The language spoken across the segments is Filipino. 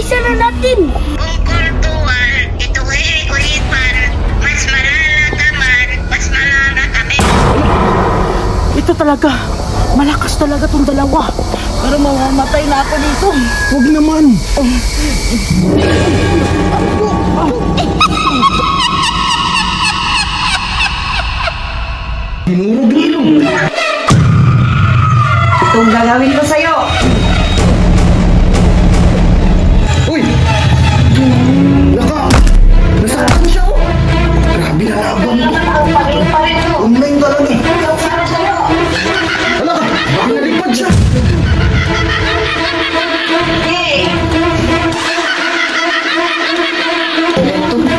Bilisan na natin! Kung kultural, ito uhipan, mas malala ka man, mas malala kami. Ito talaga, malakas talaga tong dalawa. Pero mamamatay na ako dito. Huwag naman. Hinurog ng ilong. Itong gagawin ko sa'yo. Uy! Laka! Nasaktan siya oh! Grabe na laban mo. Online ka lang eh. Hala! Baka nalipad siya. Hindi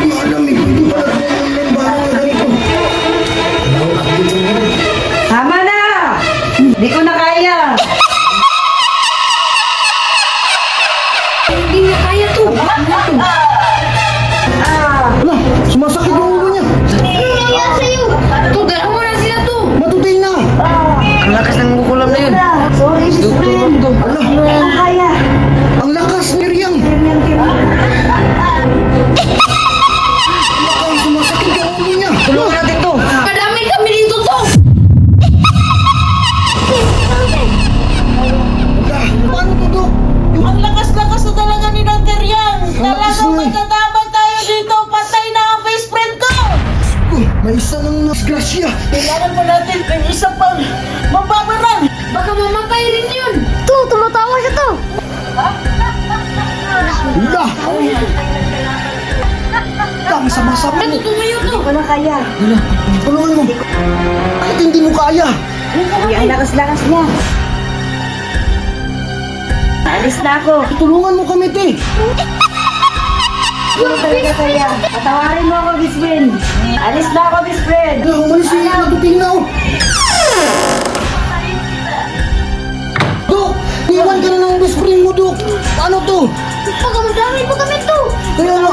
ko alam eh. Hindi pala kung online ba ako na ganito. Tama na! Hindi ko na kaya. Hindi na kaya to! Hala! Sumasakit yung ulo niya. Ano nangyari sa'yo? Tugalan mo na sila to! Matutay na. Ang lakas ng kukulam na yun. Sorry, Tutulog to. Hala! Hindi ko kaya. Ang lakas, Miriam! Ang sumasakit yung ulo niya. Tulungan natin to. Kadami kami dito to! Hala! Paano to, Dok? Ang lakas-lakas na talaga ni Nang Teryang. Ang lakas Talagang na eh. magkataban tayo dito. Patay na ang best friend ko. May isa ng nasgrasya. Kailangan pa natin ng isa pang mababaran. Baka mamatay rin yun! To! Tumatawa siya to! Hala! Ang sama-sama mo. Natutumayo to! Hindi ko na kaya. Tulungan mo. Kahit hindi mo kaya. Hindi, ang lakas-lakas niya. Alis na ako. Tulungan mo kami, te. Hindi ko talaga kaya. Patawarin mo ako, best friend. Alis na ako, best friend. Hala, umalis siya. Natuting na, oh. Dok! Iwan ka na ng best friend mo, Dok. Paano to? Baka madamay pa kami to! Kaya nga.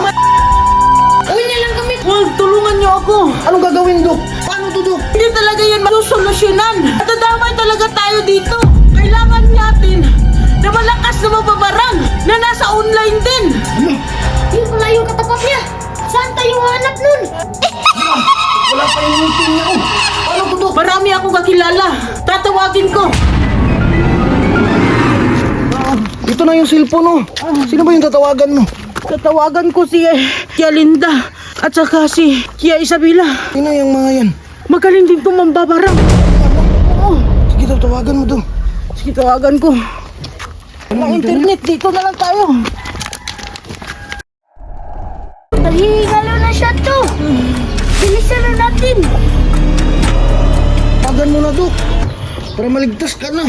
Uwi na lang kami! Huwag, tulungan niyo ako. Anong gagawin, Dok? Paano to, Dok? Hindi talaga yan masusolusyonan. Dadamay talaga tayo dito. Kailangan natin na malakas na mababarang na nasa online din. Hala! Yung pala yung katapat niya! Saan tayo hanap nun? Wala pa yung meeting niya, oh. Paano to, Dok? Marami akong kakilala. Tatawagin ko. Ito na yung cellphone, oh. Sino ba yung tatawagan mo? Tatawagan ko si Kia Linda at saka si Kia Isabela. Sino yung mga yan? Magaling din itong mambabarang. Oo. Sige, tawagan mo, Dok. Sige, tawagan ko. Walang internet. Dito na lang tayo. Naghihingalo na siya to! Bilisan na natin! Tawagan mo na, Dok. Para maligtas ka na.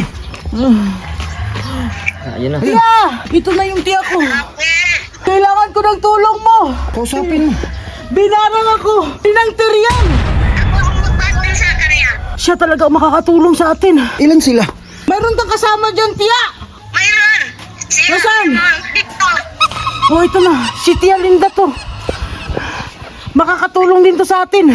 Tia! Ito na yung tiya ko. Kailangan ko ng tulong mo. Kausapin mo. Binarang ako. Ninang Teryang. Ako ang magpapin sa kanya. Siya talaga ang makakatulong sa atin. Ilan sila? Mayroon kang kasama dyan, tiya. Mayroon! Sino Nasaan? ang dito? Oh, ito na. Si Tia Linda to. Makakatulong din to sa atin.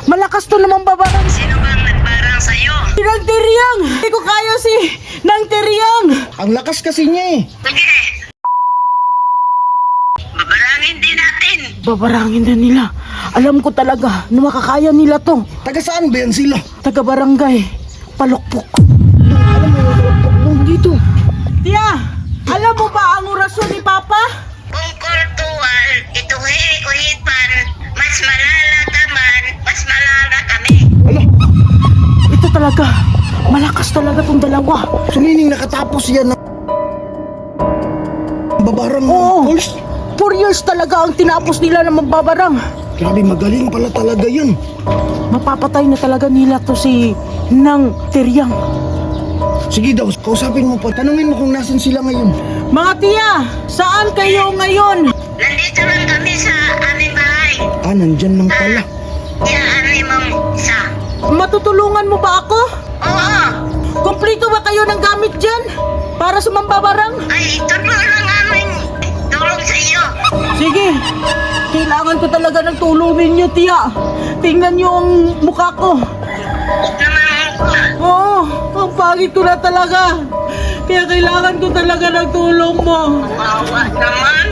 Malakas to namang babarang. Sino bang nagbarang sa'yo? Ninang Teryang. Hindi ko kaya si Nang Teryang. Ang lakas kasi niya eh. Sige! Babarangin din natin! Babarangin na nila. Alam ko talaga na makakaya nila to. Taga saan ba yan sila? Taga barangay. Palukpok. Alam mo yung kalapok dito. Tia, alam mo ba ang orasyon ni Papa? Kung kultural, ito uhipan, mas malala ka man, mas malala kami. Ala, Ito talaga. Malakas talaga tong dalawa. sumining nakatapos yan ng babarang Oo. course. 4 years talaga ang tinapos nila ng magbabarang. Grabe, magaling pala talaga yan. Mapapatay na talaga nila to si Nang Teryang. Sige daw, kausapin mo pa. Tanungin mo kung nasan sila ngayon. Mga tiya, saan kayo ngayon? Nandito lang kami sa aming bahay. Ah, nandyan lang pala. Yan mong isa. Matutulungan mo ba ako? Oo! Kompleto ba kayo ng gamit dyan? Para sa mambabarang? Ay, tutulong lang namin tulong sa iyo. Sige, kailangan ko talaga ng tulong ninyo, tiya. Tingnan niyo ang mukha ko. Huwag naman ako. Oo, ang pangit ko na talaga. Kaya kailangan ko talaga ng tulong mo. Kawawa naman.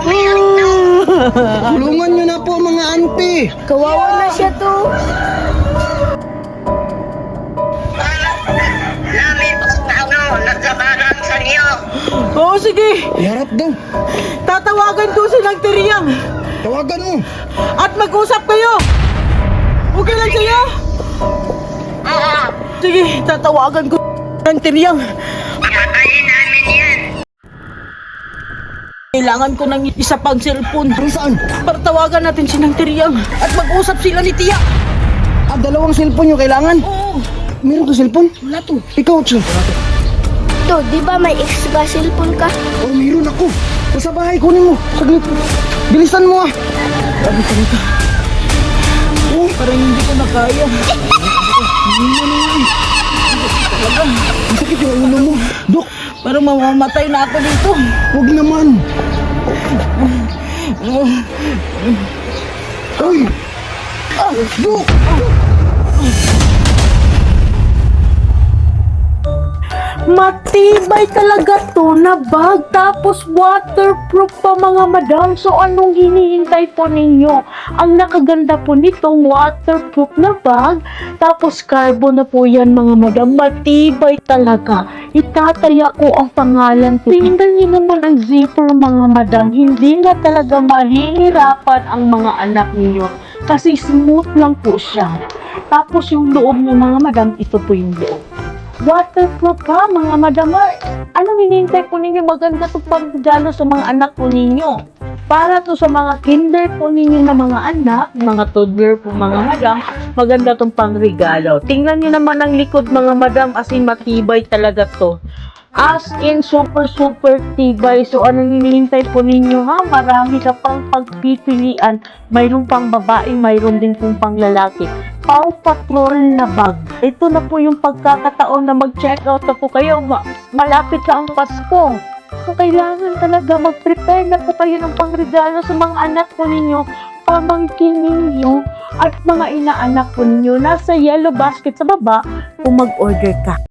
Umiyak to. Tulungan nyo na po mga ante. Kawawa na siya to. Namin nagkabarang sa niyo. Oo, sige. Iharap daw. Tatawagan ko silang Tiriang. Tawagan mo. At mag-usap kayo. Okay lang sa'yo? Oo. Sige, tatawagan ko ng Tiriang. Patayin namin yan. Kailangan ko ng isa pang cellphone. Para saan? Para tawagan natin silang Tiriang. At mag-usap sila ni Tia. Dalawang cellphone nyo kailangan. Oo. Meron to cellphone? Wala to. Ikaw, Tsu. To, di ba may extra cellphone ka? Oh, meron ako. Sa bahay, kunin mo. Saglit. Bilisan mo ah. Sabi ka rito. Oh, parang hindi ko na kaya. Ang sakit yung ulo mo. Dok, Parang mamamatay na ako dito. huwag naman. Uy! Dok! Matibay talaga to na bag, tapos waterproof pa mga madam. So anong hinihintay po ninyo? Ang nakaganda po nitong waterproof na bag, tapos carbon na po yan mga madam. Matibay talaga. Itataya ko ang pangalan ko. Tingnan niyo naman ang zipper mga madam. Hindi na talaga mahihirapan ang mga anak niyo kasi smooth lang po siya. Tapos yung loob niyo mga madam, ito po yung loob. Waterproof pa, mga madam. Anong hinihintay po ninyo? Maganda to pagdalo sa mga anak po ninyo. Para to sa mga kinder po ninyo na mga anak, mga toddler po mga madam, maganda tong pangregalo. Tingnan nyo naman ang likod mga madam, as in matibay talaga to. As in super tibay. So anong hinihintay po ninyo ha? Marami ka pang pagpipilian. Mayroon pang babae, mayroon din pong pang lalaki. Paw Patrol na bag. Ito na po yung pagkakataon na mag-check out na po kayo. Malapit na ang Pasko. So kailangan talaga mag-prepare na po kayo ng pangregalo sa mga anak po ninyo, pamangkin ninyo, at mga inaanak po ninyo. Nasa yellow basket sa baba kung mag-order ka.